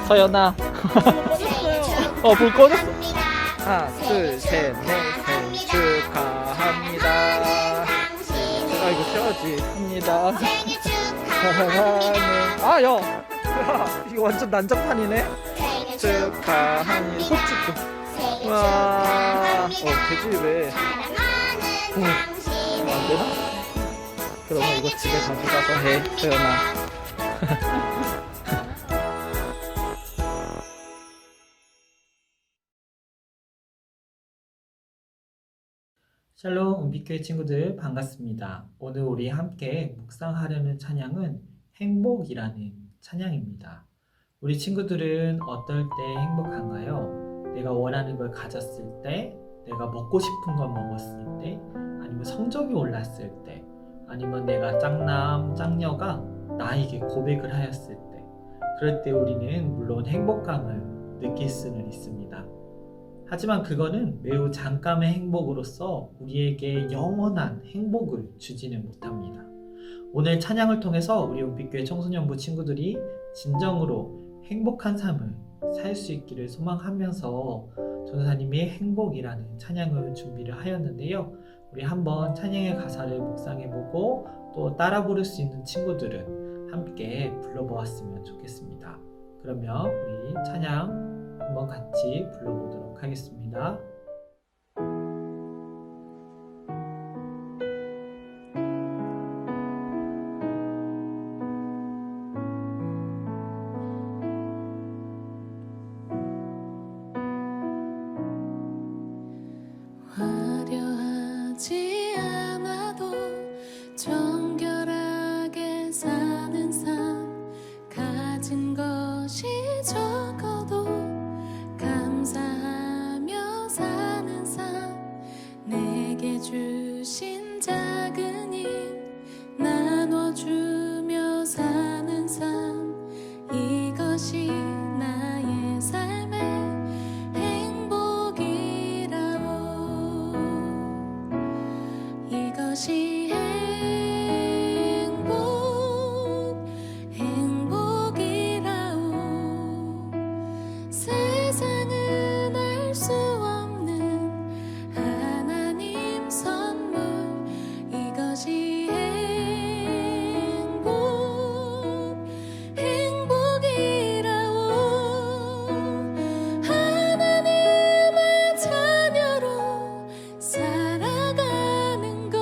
서연아. 불 꺼졌어. 하나, 둘, 셋, 넷, 생일 축하합니다. 제가 이거 켜야지. 합니다. 사랑하는, 야! 이거 완전 난장판이네? 축하합니다. 소축도. 와, 되지, 왜. 안 되나? 그러면 이거 집에 가져가서 해, 서연아. 샬롬 은빛교회 친구들 반갑습니다. 오늘 우리 함께 묵상하려는 찬양은 행복이라는 찬양입니다. 우리 친구들은 어떨 때 행복한가요? 내가 원하는 걸 가졌을 때, 내가 먹고 싶은 걸 먹었을 때, 아니면 성적이 올랐을 때, 아니면 내가 짝남, 짝녀가 나에게 고백을 하였을 때, 그럴 때 우리는 물론 행복감을 느낄 수는 있습니다. 하지만 그거는 매우 잠깐의 행복으로서 우리에게 영원한 행복을 주지는 못합니다. 오늘 찬양을 통해서 우리 은빛교회 청소년부 친구들이 진정으로 행복한 삶을 살 수 있기를 소망하면서 전도사님의 행복이라는 찬양을 준비를 하였는데요. 우리 한번 찬양의 가사를 묵상해보고 또 따라 부를 수 있는 친구들은 함께 불러보았으면 좋겠습니다. 그러면 우리 찬양 한번 같이 불러보도록 하겠습니다. 화려하지 않아도 정결하게 사는 삶, 가진 것이 적어도 감사하며 사는 삶, 내게 주신 작은 힘 나눠주며 사는 삶, 이것이 나의 삶의 행복이라오. 이것이 행복이라오. 세상은 알 수 없는 하나님 선물, 이것이 행복이라오. 하나님의 자녀로 살아가는 것,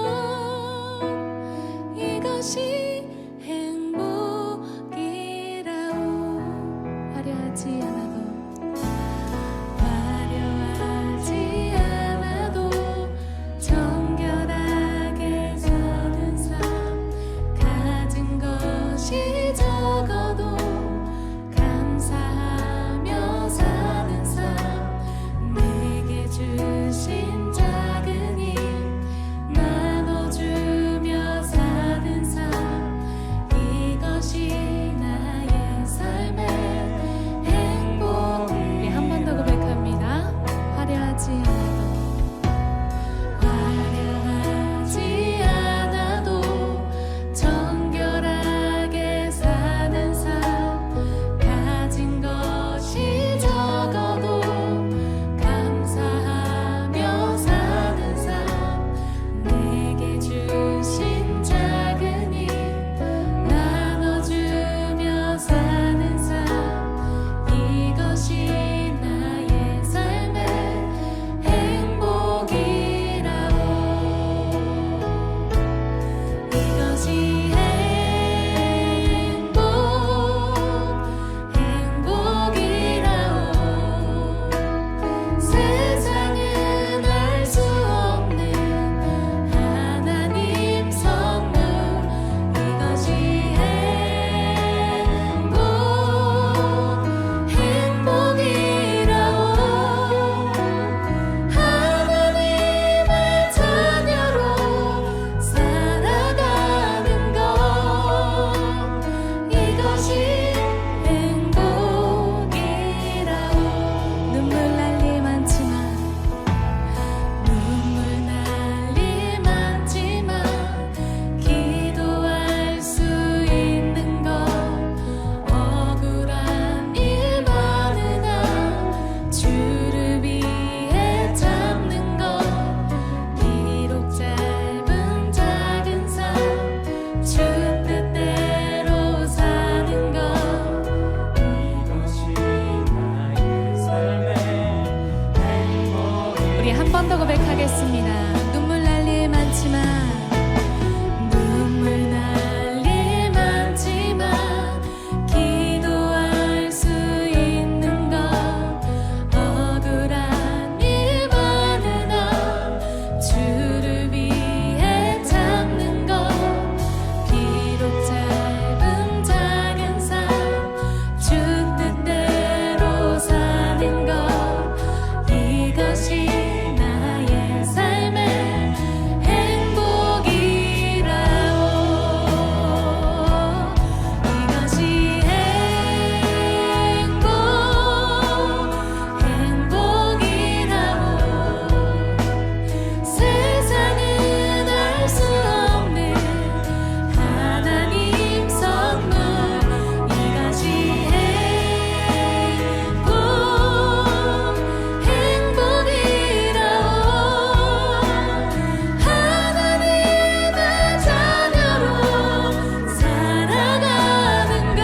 우리 한 번 더 고백하겠습니다. 눈물 날 일 많지만 눈물 날 일 많지만 기도할 수 있는 것 억울한 일 많으나 주를 위해 참는 것 비록 짧은 작은 삶 주 뜻대로 사는 것 이것이 나의 삶의 행복이라오. 이것이 행복이라오. 세상은 알 수 없는 하나님 선물 이것이 행복이라오. 하나님의 자녀로 살아가는 것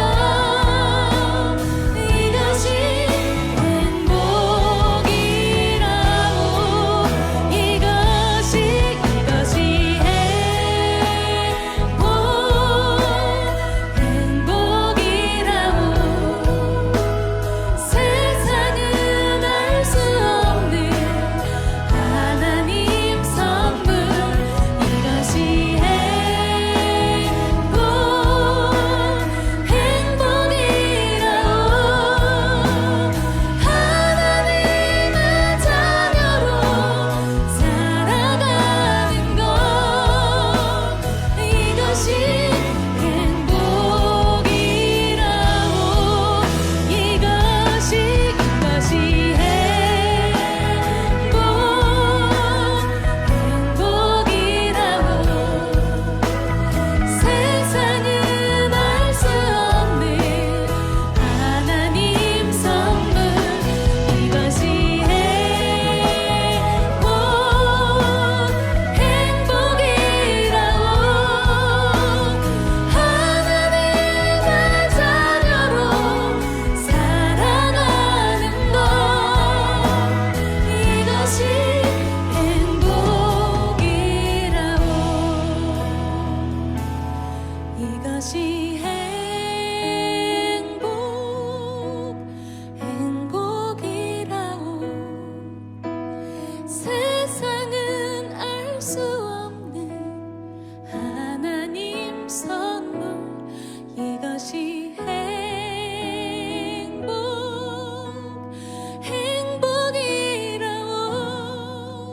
이것이 행복이라오. 이것이 행복이라오. 세상은 알 수 없는 하나님 선물 이것이 행복이라오. 하나님의 자녀로 살아가는 것 이것이 행복이라오. 이것이 행복이라오. 세상은 알 수 없는 하나님 선물 이것이 행복이라오. 하나님의 자녀로 살아가는 것 이것이 행복이라오. 이것이 행복이라오. 세상은 알 수 없는 하나님 선물 이것이 행복이라오.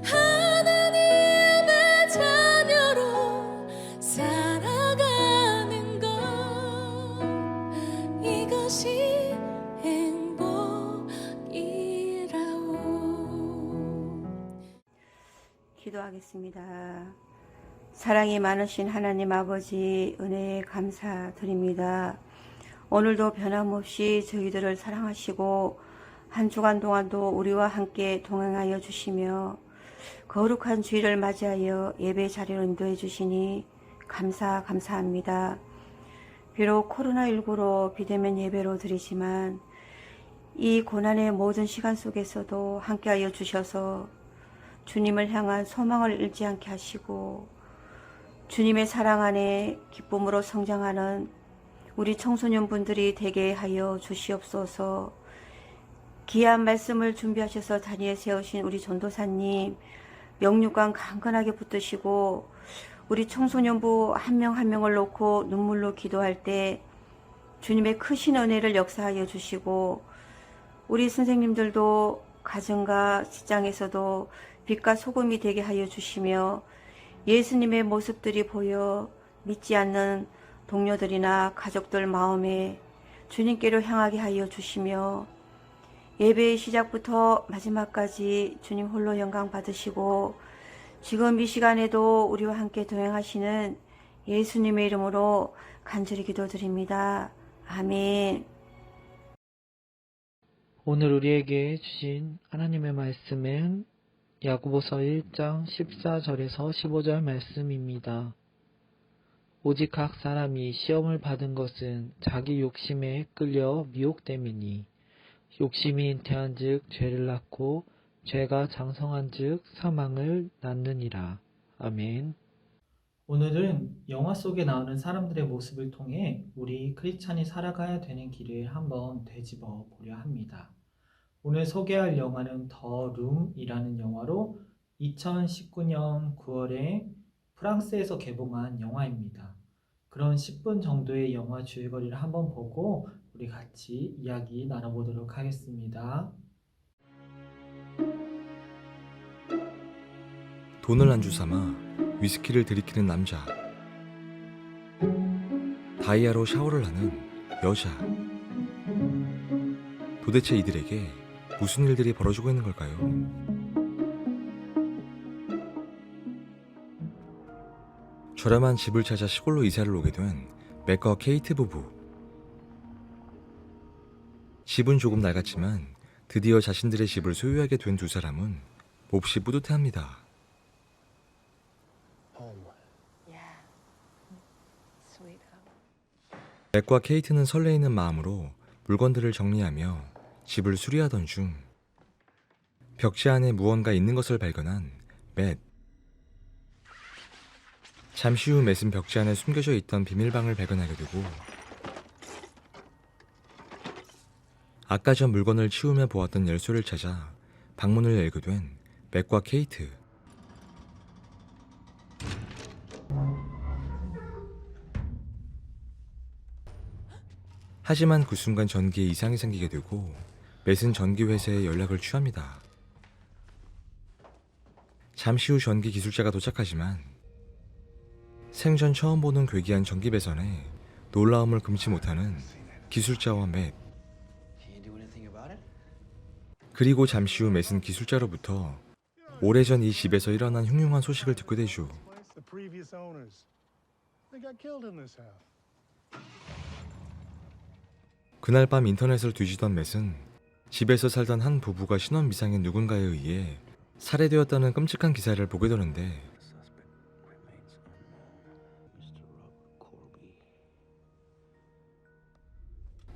하나님의 자녀로 살아가는 것 이것이 행복이라오. 기도하겠습니다. 사랑이 많으신 하나님 아버지 은혜에 감사드립니다. 오늘도 변함없이 저희들을 사랑하시고 한 주간 동안도 우리와 함께 동행하여 주시며 거룩한 주일을 맞이하여 예배 자리로 인도해 주시니 감사합니다. 비록 코로나19로 비대면 예배로 드리지만 이 고난의 모든 시간 속에서도 함께하여 주셔서 주님을 향한 소망을 잃지 않게 하시고 주님의 사랑 안에 기쁨으로 성장하는 우리 청소년분들이 되게 하여 주시옵소서. 귀한 말씀을 준비하셔서 자리에 세우신 우리 전도사님 명육관 강건하게 붙드시고 우리 청소년부 한 명 한 명을 놓고 눈물로 기도할 때 주님의 크신 은혜를 역사하여 주시고 우리 선생님들도 가정과 직장에서도 빛과 소금이 되게 하여 주시며 예수님의 모습들이 보여 믿지 않는 동료들이나 가족들 마음에 주님께로 향하게 하여 주시며 예배의 시작부터 마지막까지 주님 홀로 영광 받으시고 지금 이 시간에도 우리와 함께 동행하시는 예수님의 이름으로 간절히 기도드립니다. 아멘. 오늘 우리에게 주신 하나님의 말씀은 야고보서 1장 14절에서 15절 말씀입니다. 오직 각 사람이 시험을 받은 것은 자기 욕심에 끌려 미혹됨이니 욕심이 잉태한 즉 죄를 낳고 죄가 장성한즉 사망을 낳느니라. 아멘. 오늘은 영화 속에 나오는 사람들의 모습을 통해 우리 크리스찬이 살아가야 되는 길을 한번 되짚어 보려 합니다. 오늘 소개할 영화는 더 룸이라는 영화로 2019년 9월에 프랑스에서 개봉한 영화입니다. 그런 10분 정도의 영화 줄거리를 한번 보고 우리 같이 이야기 나눠보도록 하겠습니다. 돈을 안주 삼아 위스키를 들이키는 남자, 다이아로 샤워를 하는 여자. 도대체 이들에게 무슨 일들이 벌어지고 있는 걸까요? 저렴한 집을 찾아 시골로 이사를 오게 된 맥과 케이트 부부. 집은 조금 낡았지만 드디어 자신들의 집을 소유하게 된 두 사람은 몹시 뿌듯해합니다. 맥과 케이트는 설레이는 마음으로 물건들을 정리하며 집을 수리하던 중 벽지 안에 무언가 있는 것을 발견한 맷. 잠시 후 맷은 벽지 안에 숨겨져 있던 비밀방을 발견하게 되고 아까 전 물건을 치우며 보았던 열쇠를 찾아 방문을 열게 된 맥과 케이트. 하지만 그 순간 전기에 이상이 생기게 되고 맷은 전기 회사에 연락을 취합니다. 잠시 후 전기 기술자가 도착하지만 생전 처음 보는 괴기한 전기 배선에 놀라움을 금치 못하는 기술자와 맷. 그리고 잠시 후 맷은 기술자로부터 오래전 이 집에서 일어난 흉흉한 소식을 듣게 되죠. 그날 밤 인터넷을 뒤지던 맷은 집에서 살던 한 부부가 신원 미상인 누군가에 의해 살해되었다는 끔찍한 기사를 보게 되는데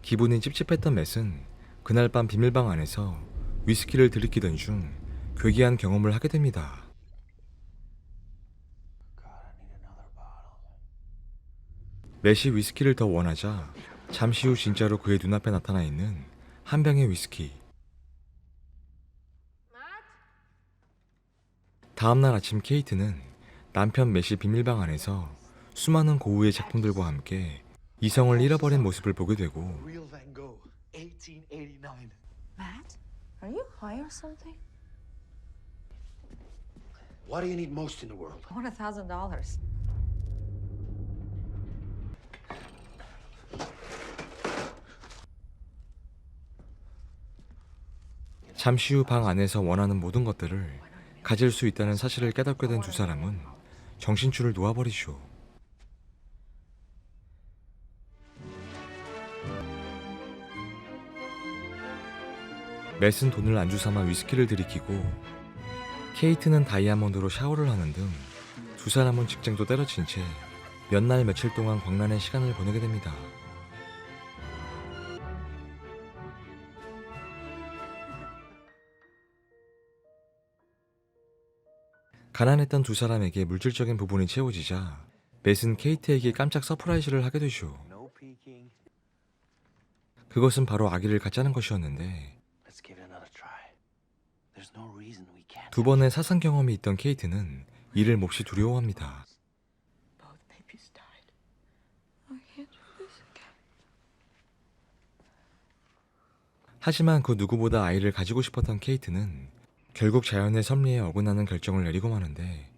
기분이 찝찝했던 맷은 그날 밤 비밀방 안에서 위스키를 들이키던 중 괴기한 경험을 하게 됩니다. 맷이 위스키를 더 원하자 잠시 후 진짜로 그의 눈앞에 나타나 있는 한 병의 위스키. 다음날 아침 케이트는 남편 맷이 비밀방 안에서 수많은 고흐의 작품들과 함께 이성을 잃어버린 모습을 보게 되고 Real Van Gogh, 1889. Matt, are you high or something? What do you need most in the world? I want $1,000. 잠시 후 방 안에서 원하는 모든 것들을 가질 수 있다는 사실을 깨닫게 된 두 사람은 정신줄을 놓아버리죠. 맷은 돈을 안주 삼아 위스키를 들이키고 케이트는 다이아몬드로 샤워를 하는 등 두 사람은 직장도 때려친 채 몇 날 며칠 동안 광란의 시간을 보내게 됩니다. 가난했던 두 사람에게 물질적인 부분이 채워지자 맷은 케이트에게 깜짝 서프라이즈를 하게 되죠. No peeking. 그것은 바로 아기를 갖자는 것이었는데 Let's give it another try. There's no reason we can't. 두 번의 사상 경험이 있던 케이트는 이를 몹시 두려워합니다. Both babies died. I can't do this again. 하지만 그 누구보다 아이를 가지고 싶었던 케이트는 결국 자연의 섭리에 어긋나는 결정을 내리고 마는데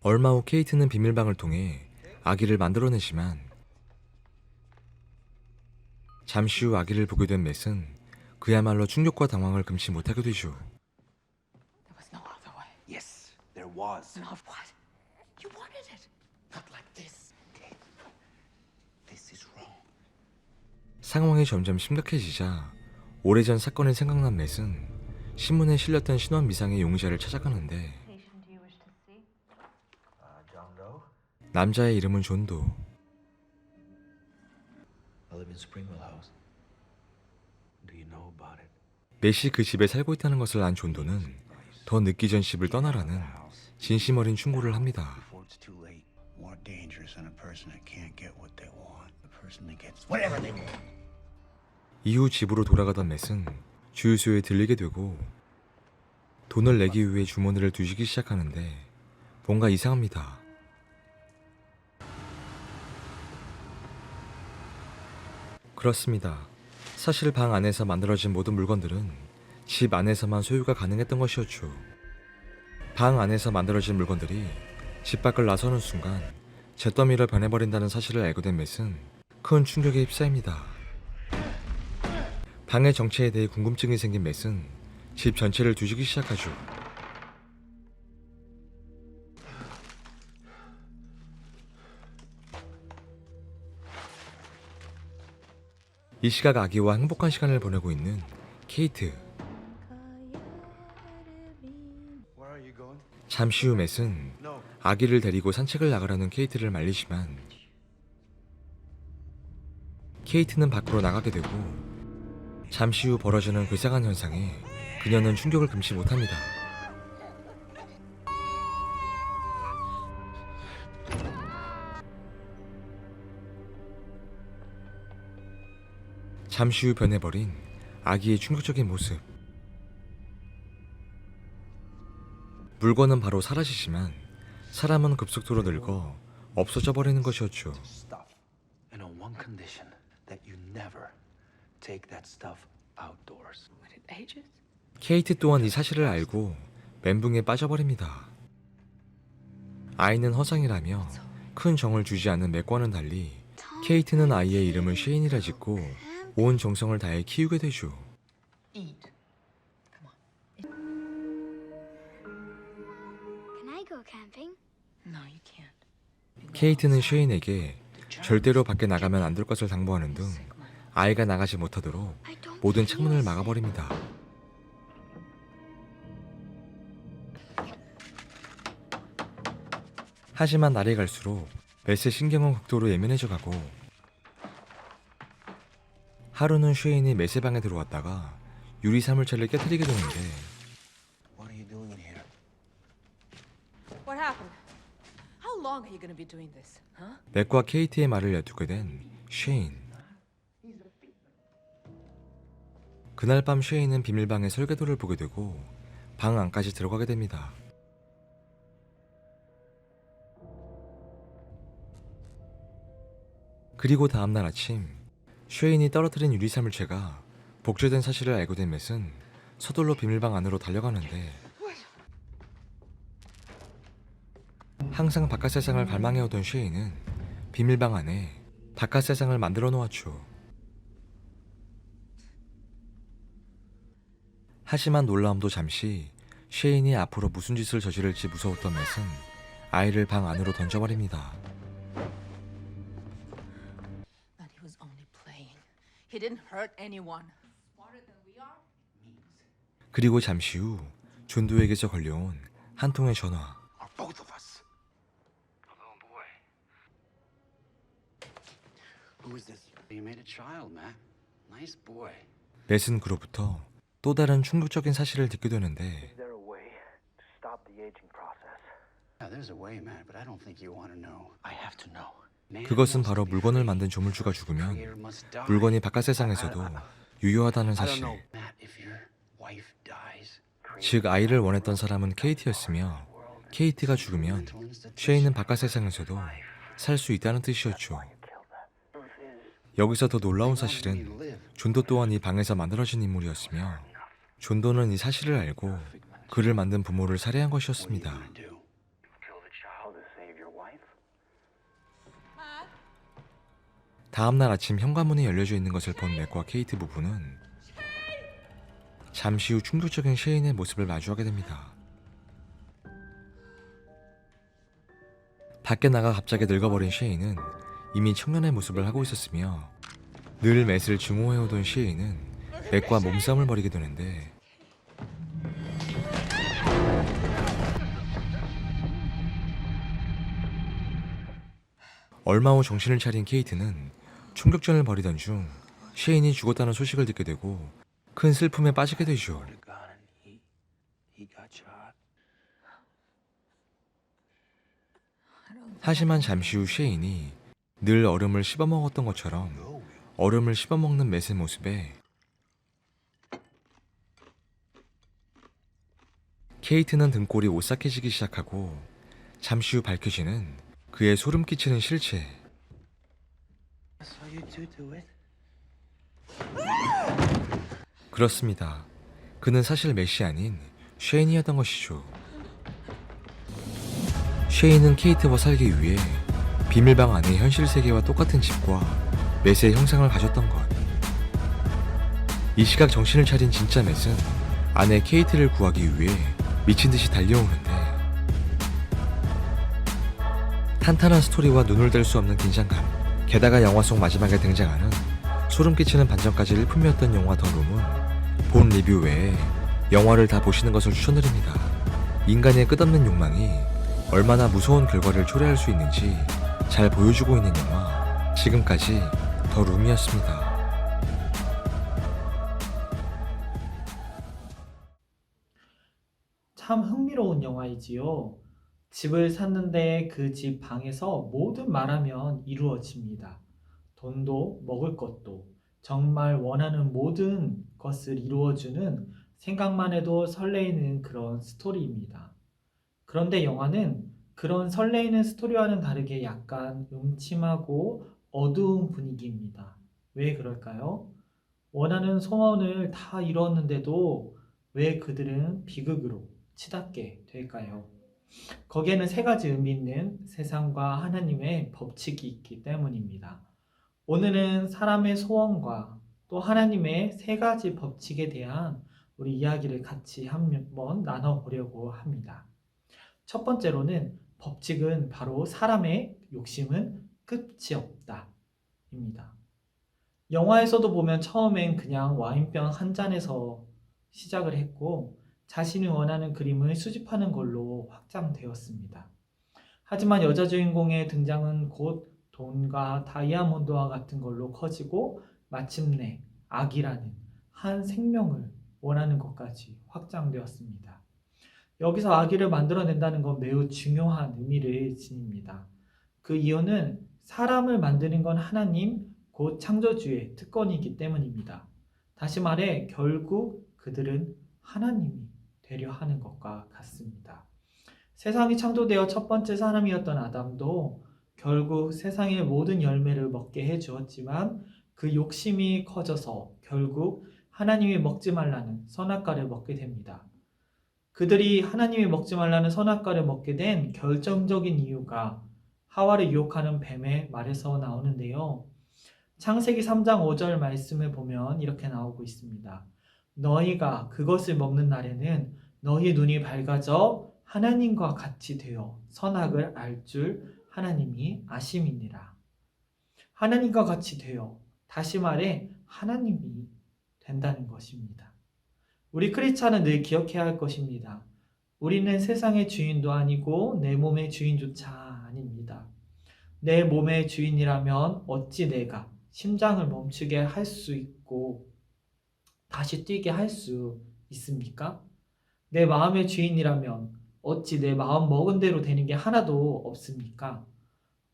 얼마 후 케이트는 비밀방을 통해 아기를 만들어내지만 잠시 후 아기를 보게 된 맷은 그야말로 충격과 당황을 금치 못하게 되죠. There was no other way. Yes, there was. Not what? You wanted it. Not like this. Okay. This is wrong. 상황이 점점 심각해지자 오래전 사건이 생각난 맷은 신문에 실렸던 신원 미상의 용의자를 찾아가는데 John Doe. 남자의 이름은 존도. I live in Springwell House. about it. 맷이 그 집에 살고 있다는 것을 안 존도는 더 늦기 전 집을 떠나라는 진심 어린 충고를 합니다. Before it's too late. More dangerous than a person that can't get what they want. The person that gets whatever they want. 이후 집으로 돌아가던 맷은 주유소에 들리게 되고 돈을 내기 위해 주머니를 뒤지기 시작하는데 뭔가 이상합니다. 그렇습니다. 사실 방 안에서 만들어진 모든 물건들은 집 안에서만 소유가 가능했던 것이었죠. 방 안에서 만들어진 물건들이 집 밖을 나서는 순간 잿더미로 변해버린다는 사실을 알게 된 맷은 큰 충격에 휩싸입니다. 방의 정체에 대해 궁금증이 생긴 맷은 집 전체를 뒤지기 시작하죠. 이 시각 아기와 행복한 시간을 보내고 있는 케이트. Where are you going? 잠시 후 맷은 No. 아기를 데리고 산책을 나가려는 케이트를 말리지만 케이트는 밖으로 나가게 되고 잠시 후 벌어지는 괴상한 현상에 그녀는 충격을 금치 못합니다. 잠시 후 변해버린 아기의 충격적인 모습. 물건은 바로 사라지지만 사람은 급속도로 늙어 없어져 버리는 것이었죠. Stuff. And on one condition, that you never take that stuff outdoors. But it ages. 케이트 또한 이 사실을 알고 멘붕에 빠져버립니다. 아이는 허상이라며 큰 정을 주지 않는 맥과는 달리 케이트는 아이의 이름을 쉐인이라 짓고 온 정성을 다해 키우게 되죠. Eat. Come on. Can I go camping? No, you can't. 케이트는 쉐인에게 절대로 밖에 나가면 안 될 것을 당부하는 등 아이가 나가지 못하도록 I don't 모든 feel 창문을 safe. 막아버립니다. 하지만 날이 갈수록 맷의 신경은 극도로 예민해져 가고 하루는 쉐인이 맷의 방에 들어왔다가 유리 사물체를 깨뜨리게 되는데 What are you doing in here? What happened? How long are you going to be doing this? Huh? 맷과 케이트의 말을 엿듣게 된 쉐인. 그날 밤 쉐인은 비밀방의 설계도를 보게 되고 방 안까지 들어가게 됩니다. 그리고 다음날 아침 쉐인이 떨어뜨린 유리사물체가 복제된 사실을 알고 된 맷은 서둘러 비밀방 안으로 달려가는데 항상 바깥 세상을 갈망해오던 쉐인은 비밀방 안에 바깥 세상을 만들어 놓았죠. 하지만 놀라움도 잠시 쉐인이 앞으로 무슨 짓을 저지를지 무서웠던 맷은 아이를 방 안으로 던져버립니다. But he was only playing. He didn't hurt anyone. Smarter than we are? 그리고 잠시 후 존도에게서 걸려온 한 통의 전화. Or both of us? Oh boy. Who is this? You made a child, Matt. Nice boy. 맷은 그로부터 또 다른 충격적인 사실을 듣게 되는데 Is there a way to stop the aging process? Yeah, there's a way, Matt, but I don't think you want to know. I have to know. 그것은 바로 물건을 만든 조물주가 죽으면 물건이 바깥 세상에서도 유효하다는 I don't 사실. know, Matt, if your wife dies. 즉 아이를 원했던 사람은 케이트였으며 케이트가 죽으면 쉐인은 바깥 세상에서도 살 수 있다는 뜻이었죠. 여기서 더 놀라운 사실은 존도 또한 이 방에서 만들어진 인물이었으며 존도는 이 사실을 알고 그를 만든 부모를 살해한 것이었습니다. What are you gonna do? Kill the child to save your wife? 다음날 아침 현관문이 열려져 있는 것을 본 맥과 케이트 부부는 잠시 후 충격적인 쉐인의 모습을 마주하게 됩니다. 밖에 나가 갑자기 늙어버린 쉐인은 이미 청년의 모습을 하고 있었으며 늘 맷을 증오해오던 쉐인은 맥과 몸싸움을 벌이게 되는데 얼마 후 정신을 차린 케이트는 총격전을 벌이던 중 쉐인이 죽었다는 소식을 듣게 되고 큰 슬픔에 빠지게 되죠. Swear to God, and he got shot. 하지만 잠시 후 쉐인이 늘 얼음을 씹어먹었던 것처럼 얼음을 씹어먹는 맷의 모습에 케이트는 등골이 오싹해지기 시작하고 잠시 후 밝혀지는 그의 소름 끼치는 실체. I saw you two do it. 그렇습니다. 그는 사실 맷이 아닌 쉐인이었던 것이죠. 쉐인은 케이트와 살기 위해 비밀방 안의 현실 세계와 똑같은 집과 맷의 형상을 가졌던 것. 이 시각 정신을 차린 진짜 맷은 아내 케이트를 구하기 위해 미친 듯이 달려오는데 탄탄한 스토리와 눈을 뗄 수 없는 긴장감, 게다가 영화 속 마지막에 등장하는 소름 끼치는 반전까지 일품이었던 영화 더 룸은 본 리뷰 외에 영화를 다 보시는 것을 추천드립니다. 인간의 끝없는 욕망이 얼마나 무서운 결과를 초래할 수 있는지 잘 보여주고 있는 영화, 지금까지 더 룸이었습니다. 참 흥미로운 영화이지요. 집을 샀는데 그 집 방에서 모든 말하면 이루어집니다. 돈도 먹을 것도 정말 원하는 모든 것을 이루어주는 생각만 해도 설레이는 그런 스토리입니다. 그런데 영화는 그런 설레이는 스토리와는 다르게 약간 음침하고 어두운 분위기입니다. 왜 그럴까요? 원하는 소원을 다 이루었는데도 왜 그들은 비극으로 치닫게 될까요? 거기에는 세 가지 의미 있는 세상과 하나님의 법칙이 있기 때문입니다. 오늘은 사람의 소원과 또 하나님의 세 가지 법칙에 대한 우리 이야기를 같이 한번 나눠보려고 합니다. 첫 번째로는 법칙은 바로 사람의 욕심은 끝이 없다 입니다. 영화에서도 보면 처음엔 그냥 와인병 한 잔에서 시작을 했고 자신이 원하는 그림을 수집하는 걸로 확장되었습니다. 하지만 여자 주인공의 등장은 곧 돈과 다이아몬드와 같은 걸로 커지고 마침내 악이라는 한 생명을 원하는 것까지 확장되었습니다. 여기서 아기를 만들어낸다는 건 매우 중요한 의미를 지닙니다. 그 이유는 사람을 만드는 건 하나님, 곧 창조주의 특권이기 때문입니다. 다시 말해 결국 그들은 하나님이 되려 하는 것과 같습니다. 세상이 창조되어 첫 번째 사람이었던 아담도 결국 세상의 모든 열매를 먹게 해주었지만 그 욕심이 커져서 결국 하나님이 먹지 말라는 선악과를 먹게 됩니다. 그들이 하나님이 먹지 말라는 선악과를 먹게 된 결정적인 이유가 하와를 유혹하는 뱀의 말에서 나오는데요. 창세기 3장 5절 말씀을 보면 이렇게 나오고 있습니다. 너희가 그것을 먹는 날에는 너희 눈이 밝아져 하나님과 같이 되어 선악을 알 줄 하나님이 아심이니라. 하나님과 같이 되어, 다시 말해 하나님이 된다는 것입니다. 우리 크리스찬은 늘 기억해야 할 것입니다. 우리는 세상의 주인도 아니고 내 몸의 주인조차 아닙니다. 내 몸의 주인이라면 어찌 내가 심장을 멈추게 할 수 있고 다시 뛰게 할 수 있습니까? 내 마음의 주인이라면 어찌 내 마음 먹은 대로 되는 게 하나도 없습니까?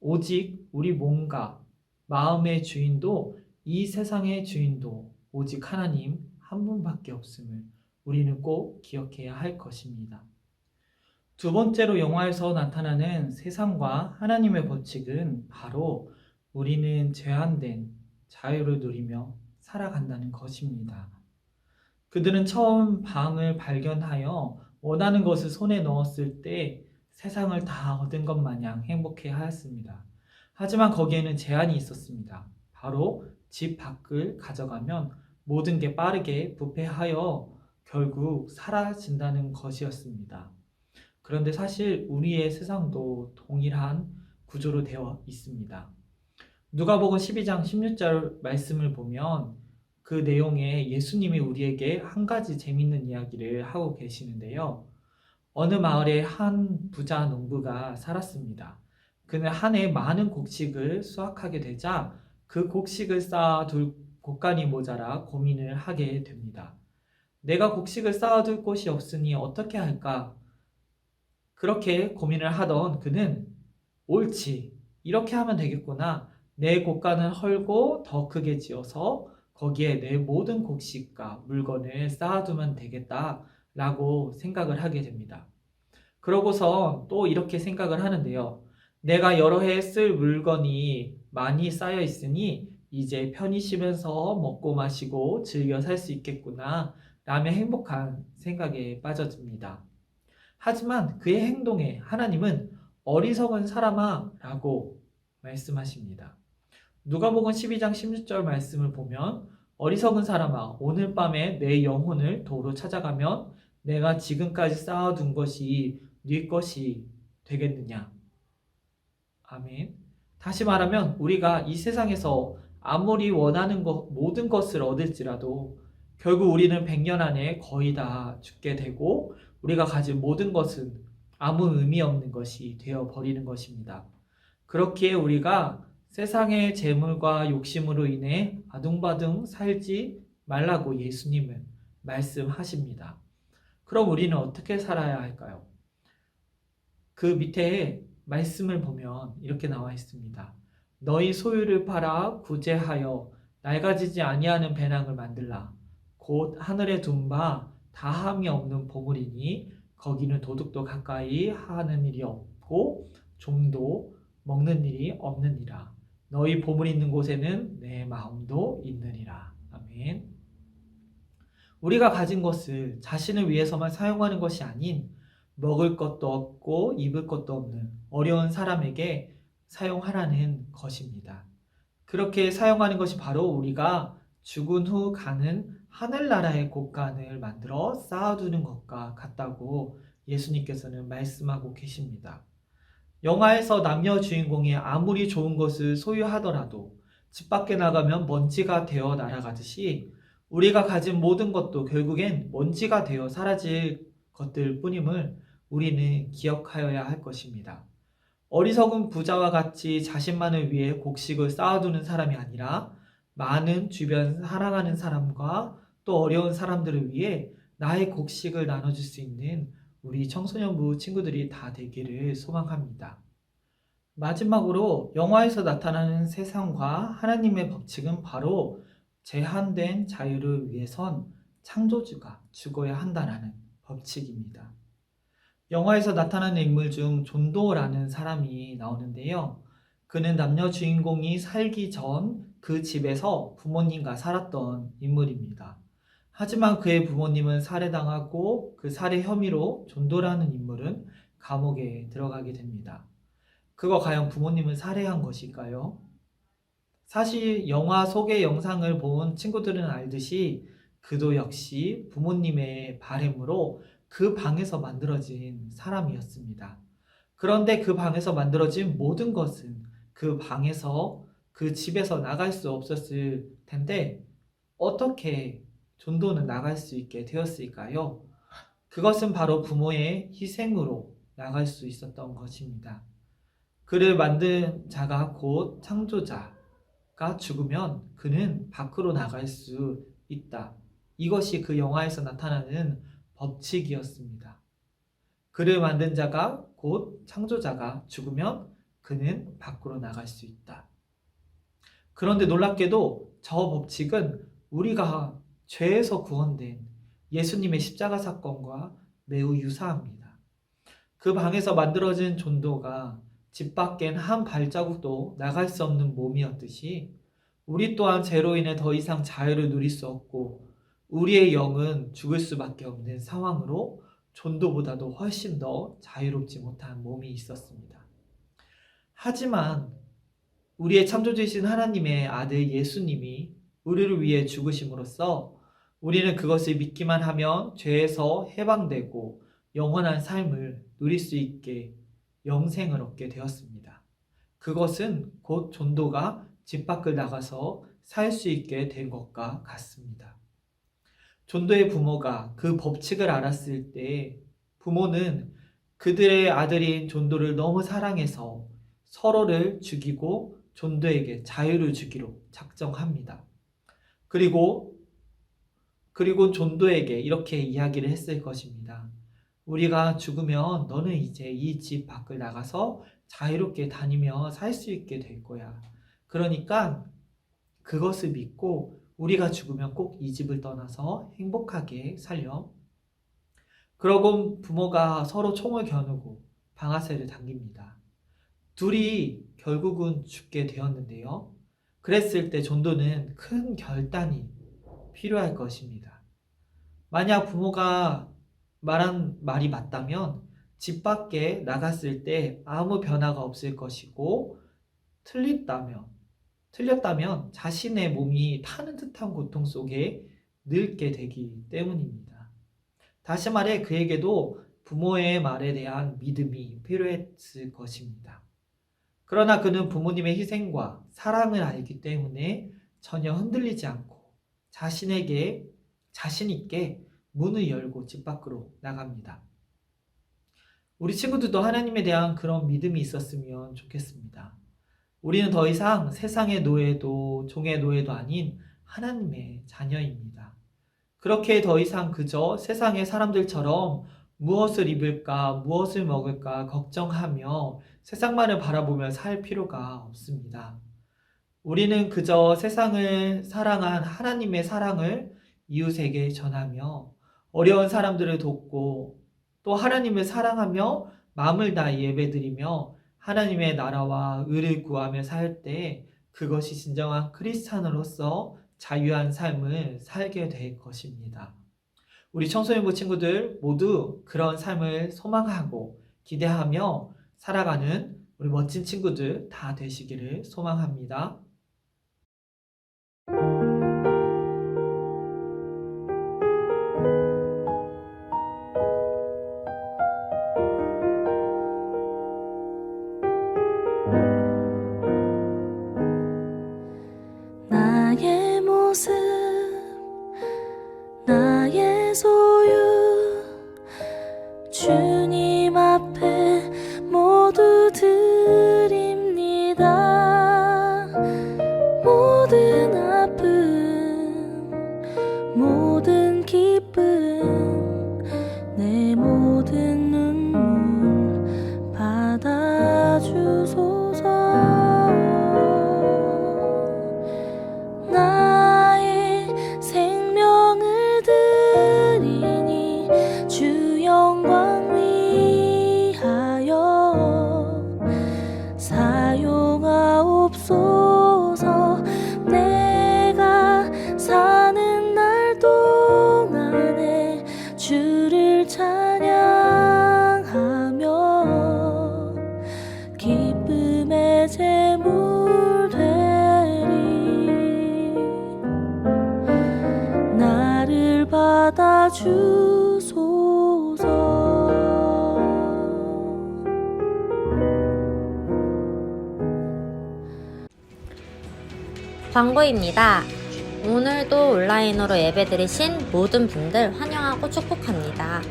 오직 우리 몸과 마음의 주인도 이 세상의 주인도 오직 하나님 한 분밖에 없음을 우리는 꼭 기억해야 할 것입니다. 두 번째로 영화에서 나타나는 세상과 하나님의 법칙은 바로 우리는 제한된 자유를 누리며 살아간다는 것입니다. 그들은 처음 방을 발견하여 원하는 것을 손에 넣었을 때 세상을 다 얻은 것 마냥 행복해 하였습니다. 하지만 거기에는 제한이 있었습니다. 바로 집 밖을 가져가면 모든 게 빠르게 부패하여 결국 사라진다는 것이었습니다. 그런데 사실 우리의 세상도 동일한 구조로 되어 있습니다. 누가복음 12장 16절 말씀을 보면 그 내용에 예수님이 우리에게 한 가지 재밌는 이야기를 하고 계시는데요. 어느 마을에 한 부자 농부가 살았습니다. 그는 한 해 많은 곡식을 수확하게 되자 그 곡식을 쌓아둘 곡간이 모자라 고민을 하게 됩니다. 내가 곡식을 쌓아둘 곳이 없으니 어떻게 할까? 그렇게 고민을 하던 그는 옳지, 이렇게 하면 되겠구나. 내 곡간을 헐고 더 크게 지어서 거기에 내 모든 곡식과 물건을 쌓아두면 되겠다라고 생각을 하게 됩니다. 그러고서 또 이렇게 생각을 하는데요. 내가 여러 해 쓸 물건이 많이 쌓여 있으니 이제 편히 쉬면서 먹고 마시고 즐겨 살 수 있겠구나 라며 행복한 생각에 빠져듭니다. 하지만 그의 행동에 하나님은 어리석은 사람아 라고 말씀하십니다. 누가복음 12장 16절 말씀을 보면 어리석은 사람아 오늘 밤에 내 영혼을 도로 찾아가면 내가 지금까지 쌓아둔 것이 네 것이 되겠느냐. 아멘. 다시 말하면 우리가 이 세상에서 아무리 원하는 모든 것을 얻을지라도 결국 우리는 100년 안에 거의 다 죽게 되고 우리가 가진 모든 것은 아무 의미 없는 것이 되어버리는 것입니다. 그렇기에 우리가 세상의 재물과 욕심으로 인해 아둥바둥 살지 말라고 예수님은 말씀하십니다. 그럼 우리는 어떻게 살아야 할까요? 그 밑에 말씀을 보면 이렇게 나와 있습니다. 너희 소유를 팔아 구제하여 낡아지지 아니하는 배낭을 만들라. 곧 하늘에 둔 바 다함이 없는 보물이니 거기는 도둑도 가까이 하는 일이 없고 좀도 먹는 일이 없느니라. 너희 보물 있는 곳에는 내 마음도 있느니라. 아멘. 우리가 가진 것을 자신을 위해서만 사용하는 것이 아닌 먹을 것도 없고 입을 것도 없는 어려운 사람에게 사용하라는 것입니다. 그렇게 사용하는 것이 바로 우리가 죽은 후 가는 하늘나라의 곡간을 만들어 쌓아두는 것과 같다고 예수님께서는 말씀하고 계십니다. 영화에서 남녀 주인공이 아무리 좋은 것을 소유하더라도 집 밖에 나가면 먼지가 되어 날아가듯이 우리가 가진 모든 것도 결국엔 먼지가 되어 사라질 것들 뿐임을 우리는 기억하여야 할 것입니다. 어리석은 부자와 같이 자신만을 위해 곡식을 쌓아두는 사람이 아니라 많은 주변 사랑하는 사람과 또 어려운 사람들을 위해 나의 곡식을 나눠줄 수 있는 우리 청소년부 친구들이 다 되기를 소망합니다. 마지막으로 영화에서 나타나는 세상과 하나님의 법칙은 바로 제한된 자유를 위해선 창조주가 죽어야 한다는 법칙입니다. 영화에서 나타나는 인물 중 존도라는 사람이 나오는데요. 그는 남녀 주인공이 살기 전 그 집에서 부모님과 살았던 인물입니다. 하지만 그의 부모님은 살해당하고 그 살해 혐의로 존도라는 인물은 감옥에 들어가게 됩니다. 그거 과연 부모님을 살해한 것일까요? 사실 영화 속의 영상을 본 친구들은 알듯이 그도 역시 부모님의 바램으로 그 방에서 만들어진 사람이었습니다. 그런데 그 방에서 만들어진 모든 것은 그 방에서 그 집에서 나갈 수 없었을 텐데 어떻게 존도는 나갈 수 있게 되었을까요? 그것은 바로 부모의 희생으로 나갈 수 있었던 것입니다. 그를 만든 자가 곧 창조자가 죽으면 그는 밖으로 나갈 수 있다. 이것이 그 영화에서 나타나는 법칙이었습니다. 그를 만든 자가 곧 창조자가 죽으면 그는 밖으로 나갈 수 있다. 그런데 놀랍게도 저 법칙은 우리가 죄에서 구원된 예수님의 십자가 사건과 매우 유사합니다. 그 방에서 만들어진 존도가 집 밖엔 한 발자국도 나갈 수 없는 몸이었듯이 우리 또한 죄로 인해 더 이상 자유를 누릴 수 없고 우리의 영은 죽을 수밖에 없는 상황으로 존도보다도 훨씬 더 자유롭지 못한 몸이 있었습니다. 하지만 우리의 창조주이신 하나님의 아들 예수님이 우리를 위해 죽으심으로써 우리는 그것을 믿기만 하면 죄에서 해방되고 영원한 삶을 누릴 수 있게 영생을 얻게 되었습니다. 그것은 곧 존도가 집 밖을 나가서 살 수 있게 된 것과 같습니다. 존도의 부모가 그 법칙을 알았을 때 부모는 그들의 아들인 존도를 너무 사랑해서 서로를 죽이고 존도에게 자유를 주기로 작정합니다. 그리고 존도에게 이렇게 이야기를 했을 것입니다. 우리가 죽으면 너는 이제 이 집 밖을 나가서 자유롭게 다니며 살 수 있게 될 거야. 그러니까 그것을 믿고 우리가 죽으면 꼭 이 집을 떠나서 행복하게 살렴. 그러고 부모가 서로 총을 겨누고 방아쇠를 당깁니다. 둘이 결국은 죽게 되었는데요. 그랬을 때 존도는 큰 결단이 필요할 것입니다. 만약 부모가 말한 말이 맞다면 집 밖에 나갔을 때 아무 변화가 없을 것이고 틀렸다면 자신의 몸이 타는 듯한 고통 속에 늙게 되기 때문입니다. 다시 말해 그에게도 부모의 말에 대한 믿음이 필요했을 것입니다. 그러나 그는 부모님의 희생과 사랑을 알기 때문에 전혀 흔들리지 않고 자신 있게 문을 열고 집 밖으로 나갑니다. 우리 친구들도 하나님에 대한 그런 믿음이 있었으면 좋겠습니다. 우리는 더 이상 세상의 노예도 종의 노예도 아닌 하나님의 자녀입니다. 그렇게 더 이상 그저 세상의 사람들처럼 무엇을 입을까, 무엇을 먹을까 걱정하며 세상만을 바라보며 살 필요가 없습니다. 우리는 그저 세상을 사랑한 하나님의 사랑을 이웃에게 전하며 어려운 사람들을 돕고 또 하나님을 사랑하며 마음을 다해 예배드리며 하나님의 나라와 의를 구하며 살 때 그것이 진정한 크리스찬으로서 자유한 삶을 살게 될 것입니다. 우리 청소년부 친구들 모두 그런 삶을 소망하고 기대하며 살아가는 우리 멋진 친구들 다 되시기를 소망합니다. 나의 모습, 나의 소유, 주님 앞에 모두 드립니다. 모든 아픔, 모든 기쁨, 내 모든 눈물 받아주소서. 나의 생명을 드리니 주 영광 위하여 사용하옵소서. 내가 사는 날 동안에 주를 찬양하며 기쁨의 제물 되리. 나를 받아주소서. 광고입니다. 오늘도 온라인으로 예배드리신 모든 분들 환영하고 축복합니다.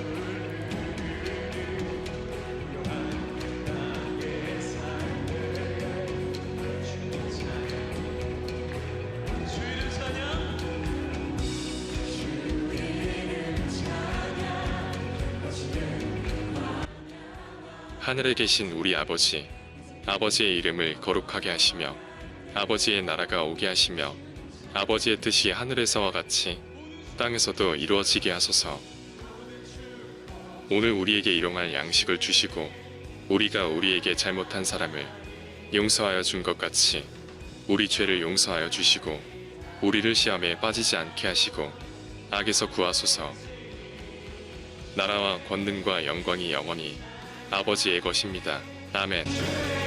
하늘에 계신 우리 아버지, 아버지의 이름을 거룩하게 하시며 아버지의 나라가 오게 하시며 아버지의 뜻이 하늘에서와 같이 땅에서도 이루어지게 하소서. 오늘 우리에게 일용할 양식을 주시고 우리가 우리에게 잘못한 사람을 용서하여 준 것 같이 우리 죄를 용서하여 주시고 우리를 시험에 빠지지 않게 하시고 악에서 구하소서. 나라와 권능과 영광이 영원히 아버지의 것입니다. 아멘.